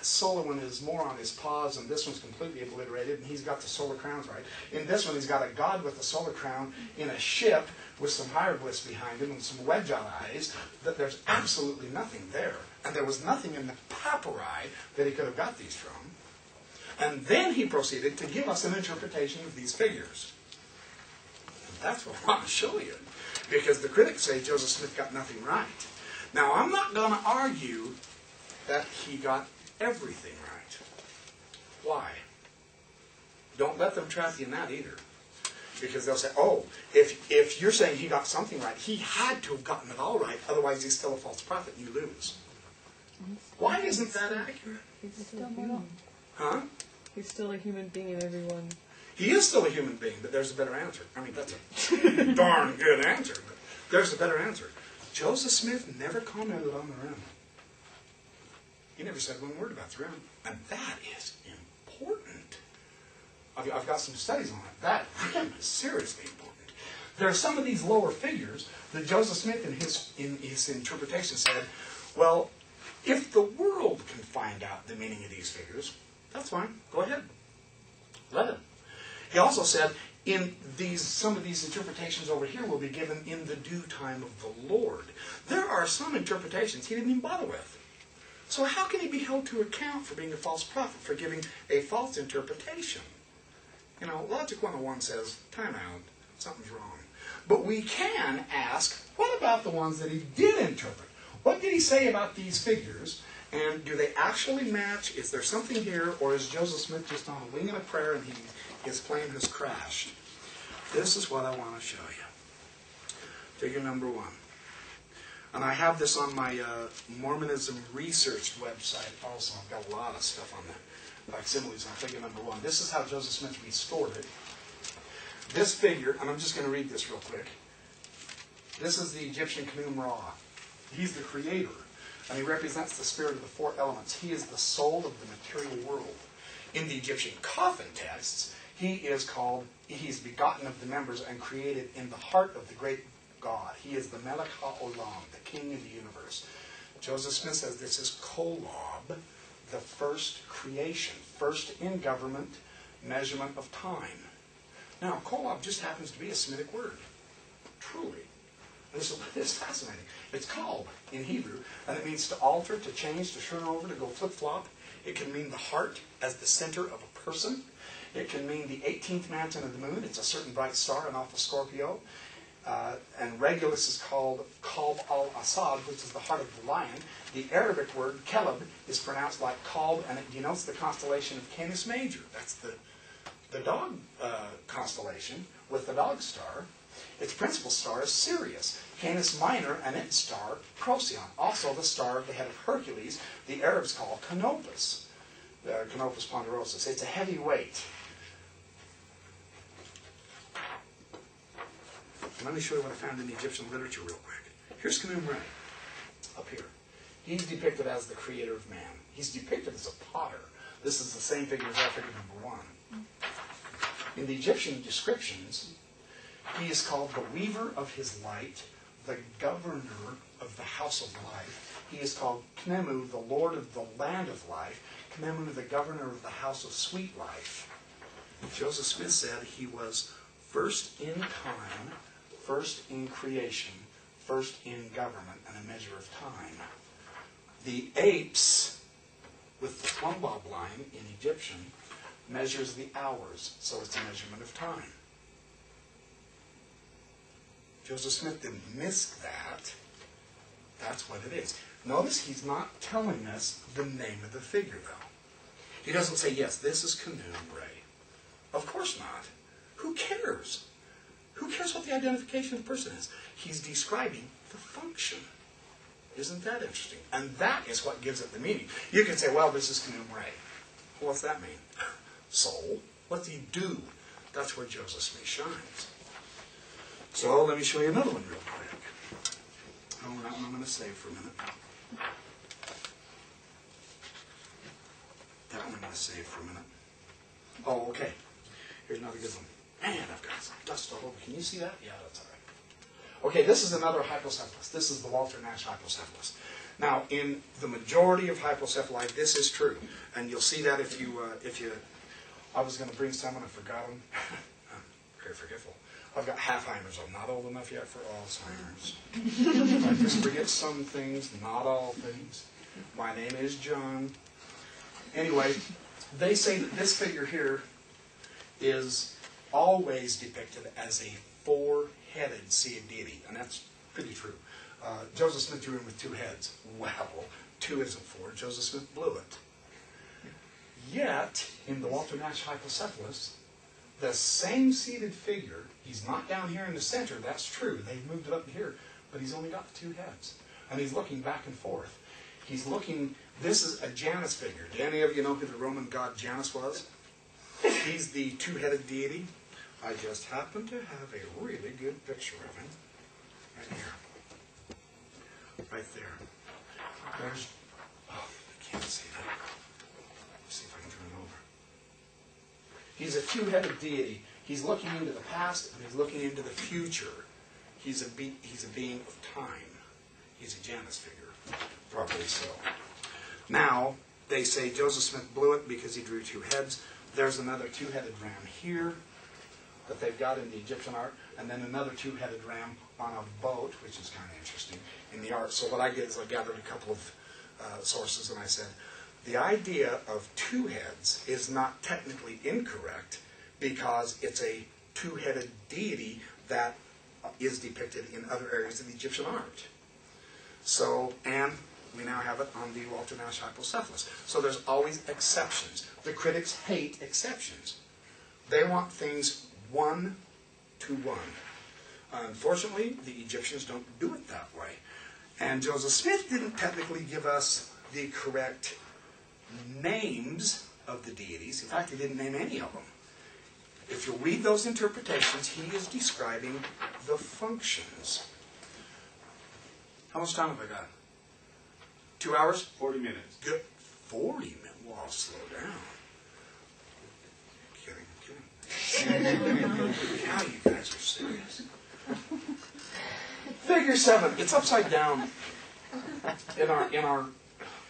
solar one is more on his paws, and this one's completely obliterated, and he's got the solar crowns right. In this one, he's got a god with a solar crown in a ship with some hieroglyphs behind him and some wedge-out eyes. That there's absolutely nothing there. And there was nothing in the papyri that he could have got these from. And then he proceeded to give us an interpretation of these figures. And that's what I want to show you. Because the critics say Joseph Smith got nothing right. Now, I'm not going to argue that he got everything right. Why? Don't let them trap you in that either. Because they'll say, oh, if you're saying he got something right, he had to have gotten it all right, otherwise he's still a false prophet and you lose. Why isn't that accurate? He's still human. Huh? He's still a human being in everyone. He is still a human being, but there's a better answer. I mean, that's a darn good answer, but there's a better answer. Joseph Smith never commented on the rim. He never said one word about the rim. And that is important. I've got some studies on it. That rim is seriously important. There are some of these lower figures that Joseph Smith in his interpretation said, well, if the world can find out the meaning of these figures, that's fine. Go ahead. Let him. He also said, some of these interpretations over here will be given in the due time of the Lord. There are some interpretations he didn't even bother with. So how can he be held to account for being a false prophet, for giving a false interpretation? You know, Logic 101 says, time out, something's wrong. But we can ask, what about the ones that he did interpret? What did he say about these figures? And do they actually match? Is there something here? Or is Joseph Smith just on a wing and a prayer and his plane has crashed? This is what I want to show you. Figure number 1. And I have this on my Mormonism research website also. I've got a lot of stuff on that. Facsimiles on figure number 1. This is how Joseph Smith restored it. This figure, and I'm just going to read this real quick. This is the Egyptian Khnum Ra. He's the creator, and he represents the spirit of the 4 elements. He is the soul of the material world. In the Egyptian coffin texts, he's begotten of the members and created in the heart of the great God. He is the Melech HaOlam, the king of the universe. Joseph Smith says this is Kolob, the first creation, first in government, measurement of time. Now, Kolob just happens to be a Semitic word, truly. And this is fascinating. It's Kolb in Hebrew, and it means to alter, to change, to turn over, to go flip-flop. It can mean the heart as the center of a person. It can mean the 18th mountain of the moon. It's a certain bright star in Alpha Scorpio. And Regulus is called Kalb al-Assad, which is the heart of the lion. The Arabic word, Keleb, is pronounced like Kalb, and it denotes the constellation of Canis Major. That's the dog constellation with the dog star. Its principal star is Sirius. Canis Minor and its star, Procyon. Also the star of the head of Hercules, the Arabs call Canopus. Canopus ponderosus. It's a heavy weight. Let me show you what I found in the Egyptian literature real quick. Here's Khnum Ra, up here. He's depicted as the creator of man. He's depicted as a potter. This is the same figure as our figure number 1. In the Egyptian descriptions, he is called the weaver of his light, the governor of the house of life. He is called Khnemu, the lord of the land of life. Khnemu, the governor of the house of sweet life. Joseph Smith said he was first in time, first in creation, first in government, and a measure of time. The apes, with the plumb bob line in Egyptian, measures the hours, so it's a measurement of time. Joseph Smith didn't miss that. That's what it is. Notice he's not telling us the name of the figure, though. He doesn't say, yes, this is Khnum Ra. Of course not. Who cares? Who cares what the identification of the person is? He's describing the function. Isn't that interesting? And that is what gives it the meaning. You can say, well, this is Khnum Ra. Well, what's that mean? Soul. What does he do? That's where Joseph Smith shines. So let me show you another one real quick. Oh, that one I'm going to save for a minute. That one I'm going to save for a minute. Oh, okay. Here's another good one. Man, I've got some dust all over. Can you see that? Yeah, that's all right. Okay, this is another hypocephalus. This is the Walter Nash hypocephalus. Now, in the majority of hypocephali, this is true. And you'll see that if you I was going to bring some and I forgot them. I'm very forgetful. I've got Halfheimer's. I'm not old enough yet for Alzheimer's. I just forget some things, not all things. My name is John. Anyway, they say that this figure here is always depicted as a four-headed seeing deity, and that's pretty true. Joseph Smith drew him with two heads. Well, two isn't four. Joseph Smith blew it. Yet, in the Walter Nash Hypocephalus, the same seated figure, he's not down here in the center, that's true. They've moved it up here, but he's only got the two heads. And he's looking back and forth. He's looking, this is a Janus figure. Do any of you know who the Roman god Janus was? He's the two-headed deity. I just happen to have a really good picture of him. Right here. Right there. There's, oh, I can't see that. Let's see if I can turn it over. He's a two-headed deity. He's looking into the past and he's looking into the future. He's a being of time. He's a Janus figure, properly so. Now, they say Joseph Smith blew it because he drew two heads. There's another two-headed ram here that they've got in the Egyptian art, and then another two-headed ram on a boat, which is kind of interesting in the art. So what I did is I gathered a couple of sources, and I said, the idea of two heads is not technically incorrect because it's a two-headed deity that is depicted in other areas of the Egyptian art. So, and we now have it on the Walter Nash Hypocephalus. So there's always exceptions. The critics hate exceptions. They want things one to one. Unfortunately, the Egyptians don't do it that way. And Joseph Smith didn't technically give us the correct names of the deities. In fact, he didn't name any of them. If you read those interpretations, he is describing the functions. How much time have I got? 2 hours? 40 minutes. Good. 40 minutes? Well, I'll slow down. Kidding. Now you guys are serious. Figure 7. It's upside down in our.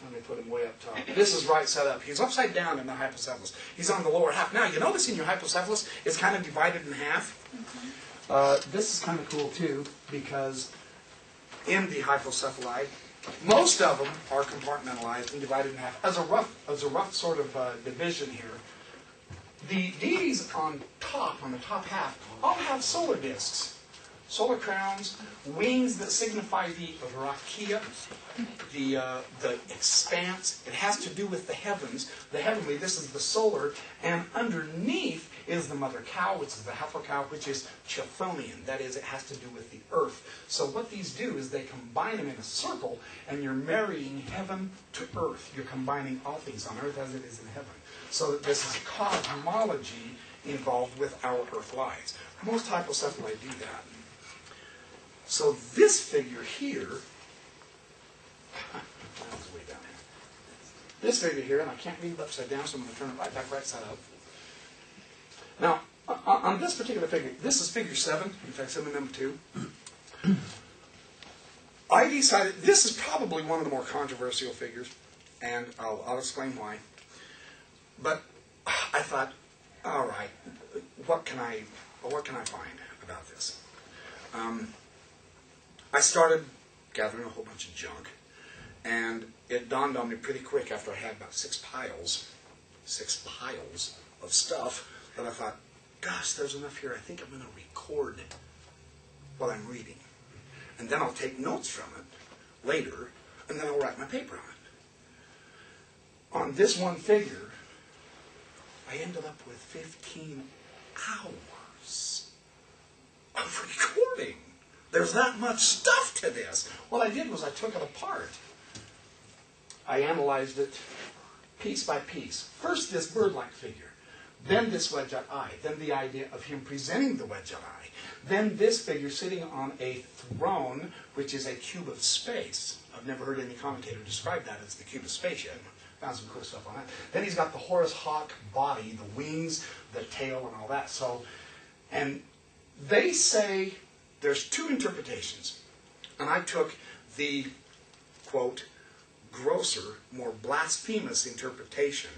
Let me put him way up top. This is right set up. He's upside down in the hypocephalus. He's on the lower half. Now, you notice in your hypocephalus, it's kind of divided in half. This is kind of cool, too, because in the hypocephali, most of them are compartmentalized and divided in half. As a rough sort of division here, the deities on top, on the top half, all have solar discs. Solar crowns, wings that signify the rakia, the expanse. It has to do with the heavens. The heavenly, this is the solar, and underneath is the mother cow, which is the heifer cow, which is Chthonian. That is, it has to do with the earth. So what these do is they combine them in a circle, and you're marrying heaven to earth. You're combining all things on earth as it is in heaven. So that this is cosmology involved with our earth lives. Most hypocephali do that. So this figure here, that was way down here. This figure here, and I can't read it upside down, so I'm going to turn it right back right side up. Now, on this particular figure, this is figure 7, in fact, 7 number 2. I decided, this is probably one of the more controversial figures, and I'll explain why. But I thought, all right, what can I find about this? I started gathering a whole bunch of junk, and it dawned on me pretty quick after I had about 6 piles of stuff, that I thought, gosh, there's enough here. I think I'm going to record while I'm reading. And then I'll take notes from it later, and then I'll write my paper on it. On this one figure, I ended up with 15 hours of recording. There's that much stuff to this. What I did was I took it apart. I analyzed it piece by piece. First, this bird-like figure. Then this wedge-shut eye. Then the idea of him presenting the wedge-shut eye. Then this figure sitting on a throne, which is a cube of space. I've never heard any commentator describe that as the cube of space yet. Found some cool stuff on that. Then he's got the Horus Hawk body, the wings, the tail, and all that. So, and they say there's 2 interpretations. And I took the, quote, grosser, more blasphemous interpretation